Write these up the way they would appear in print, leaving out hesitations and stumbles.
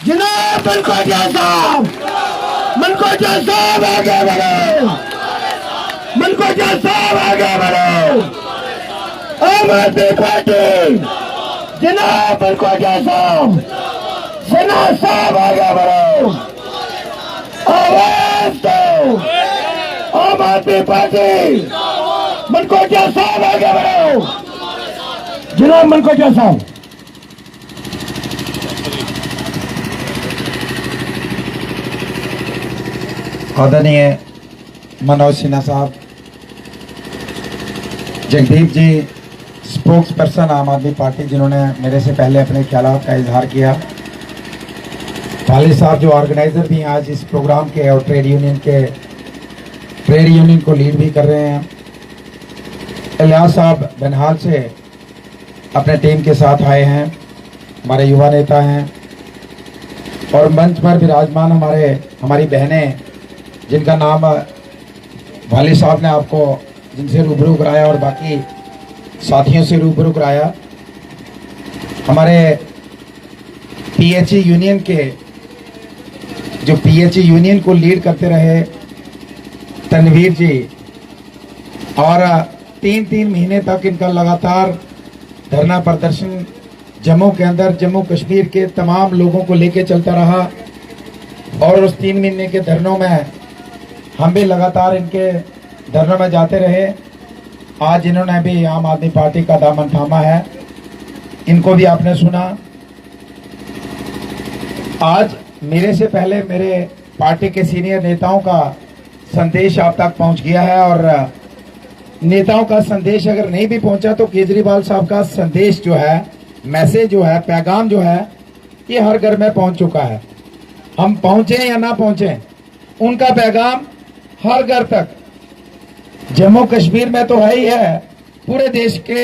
जनाब मनकोटिया साहब, मनकोटिया साहब आगे बढ़ो, मनकोटिया साहब आगे बढ़ो। आम आदमी पार्टी जनाब मनकोटिया साहब, सिन्हा साहब आगे बढ़ो, आवाज दो। आम आदमी पार्टी मनकोटिया साहब आगे बढ़ो, जनाब मनकोटिया साहब। आदरणीय मनोज सिन्हा साहब, जगदीप जी स्पोक्स पर्सन आम आदमी पार्टी, जिन्होंने मेरे से पहले अपने ख्यालात का इजहार किया, वाली साहब जो ऑर्गेनाइजर भी हैं आज इस प्रोग्राम के और ट्रेड यूनियन को लीड भी कर रहे हैं, इलियास साहब बनहाल से अपने टीम के साथ आए हैं, हमारे युवा नेता हैं, और मंच पर विराजमान हमारी बहनें जिनका नाम वाली साहब ने आपको जिनसे रूबरू कराया और बाकी साथियों से रूबरू कराया, हमारे पीएचई यूनियन के जो पीएचई यूनियन को लीड करते रहे तनवीर जी, और 3 महीने तक इनका लगातार धरना प्रदर्शन जम्मू के अंदर जम्मू कश्मीर के तमाम लोगों को लेके चलता रहा, और उस 3 महीने के धरनों में हम भी लगातार इनके धरनों में जाते रहे। आज इन्होंने भी आम आदमी पार्टी का दामन थामा है, इनको भी आपने सुना। आज मेरे से पहले मेरे पार्टी के सीनियर नेताओं का संदेश आप तक पहुंच गया है, और नेताओं का संदेश अगर नहीं भी पहुंचा तो केजरीवाल साहब का संदेश जो है, मैसेज जो है, पैगाम जो है, ये हर घर में पहुंच चुका है। हम पहुंचे या ना पहुंचे, उनका पैगाम हर घर तक, जम्मू कश्मीर में तो है ही है, पूरे देश के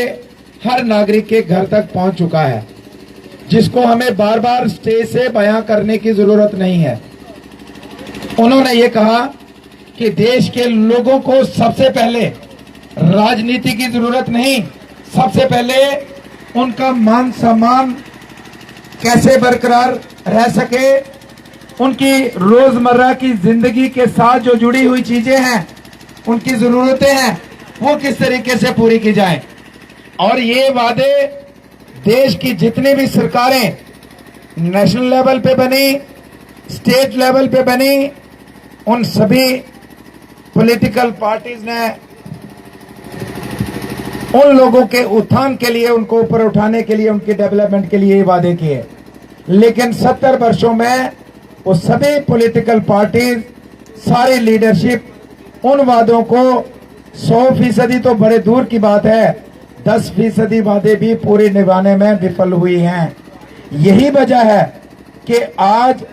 हर नागरिक के घर तक पहुंच चुका है, जिसको हमें बार बार स्टेज से बयां करने की जरूरत नहीं है। उन्होंने ये कहा कि देश के लोगों को सबसे पहले राजनीति की जरूरत नहीं, सबसे पहले उनका मान सम्मान कैसे बरकरार रह सके, उनकी रोजमर्रा की जिंदगी के साथ जो जुड़ी हुई चीजें हैं, उनकी जरूरतें हैं, वो किस तरीके से पूरी की जाए। और ये वादे देश की जितनी भी सरकारें नेशनल लेवल पे बनी, स्टेट लेवल पे बनी, उन सभी पॉलिटिकल पार्टीज ने उन लोगों के उत्थान के लिए, उनको ऊपर उठाने के लिए, उनकी डेवलपमेंट के लिए ये वादे किए। लेकिन 70 वर्षों में वो सभी पॉलिटिकल पार्टीज, सारी लीडरशिप उन वादों को 100% तो बड़े दूर की बात है, 10% वादे भी पूरे निभाने में विफल हुई हैं। यही वजह है कि आज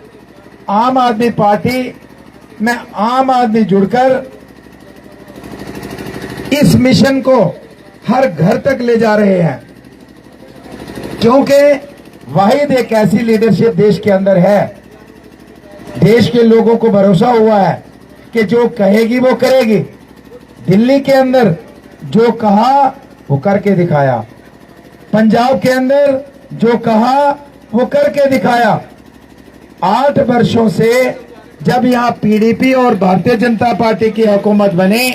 आम आदमी पार्टी में आम आदमी जुड़कर इस मिशन को हर घर तक ले जा रहे हैं, क्योंकि वाहिद एक ऐसी लीडरशिप देश के अंदर है, देश के लोगों को भरोसा हुआ है कि जो कहेगी वो करेगी। दिल्ली के अंदर जो कहा वो करके दिखाया, पंजाब के अंदर जो कहा वो करके दिखाया। 8 वर्षों से जब यहाँ पीडीपी और भारतीय जनता पार्टी की हुकूमत बनी,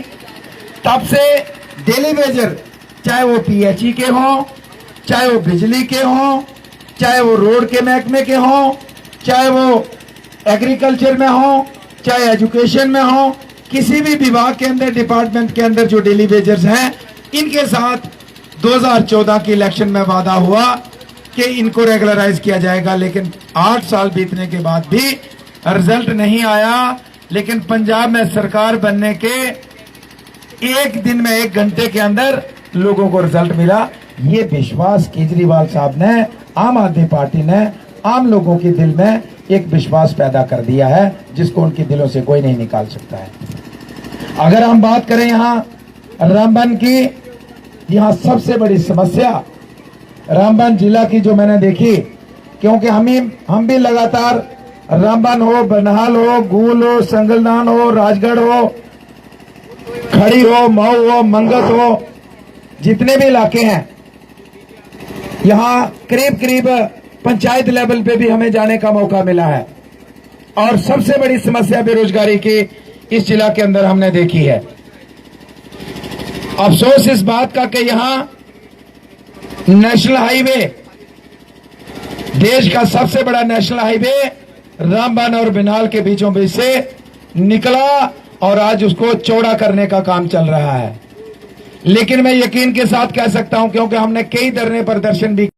तब से डेली वेजर, चाहे वो पीएचई के हों, चाहे वो बिजली के हों, चाहे वो रोड के महकमे के हों, चाहे वो एग्रीकल्चर में हो, चाहे एजुकेशन में हो, किसी भी विभाग के अंदर, डिपार्टमेंट के अंदर जो डेली वेजर्स हैं, इनके साथ 2014 के इलेक्शन में वादा हुआ कि इनको रेगुलराइज किया जाएगा। लेकिन 8 साल बीतने के बाद भी रिजल्ट नहीं आया। लेकिन पंजाब में सरकार बनने के 1 दिन में, 1 घंटे के अंदर लोगों को रिजल्ट मिला। ये विश्वास केजरीवाल साहब ने, आम आदमी पार्टी ने आम लोगों के दिल में एक विश्वास पैदा कर दिया है, जिसको उनके दिलों से कोई नहीं निकाल सकता है। अगर हम बात करें यहाँ रामबन की, यहाँ सबसे बड़ी समस्या रामबन जिला की जो मैंने देखी, क्योंकि हम भी लगातार रामबन हो, बनहाल हो, गूल हो, संगलदान हो, राजगढ़ हो, खड़ी हो, मऊ हो, मंगत हो, जितने भी इलाके हैं, यहाँ करीब करीब पंचायत लेवल पे भी हमें जाने का मौका मिला है और सबसे बड़ी समस्या बेरोजगारी की इस जिला के अंदर हमने देखी है। अफसोस इस बात का कि यहां नेशनल हाईवे, देश का सबसे बड़ा नेशनल हाईवे रामबन और बिनाल के बीचों बीच से निकला और आज उसको चौड़ा करने का काम चल रहा है। लेकिन मैं यकीन के साथ कह सकता हूं, क्योंकि हमने कई धरने प्रदर्शन भी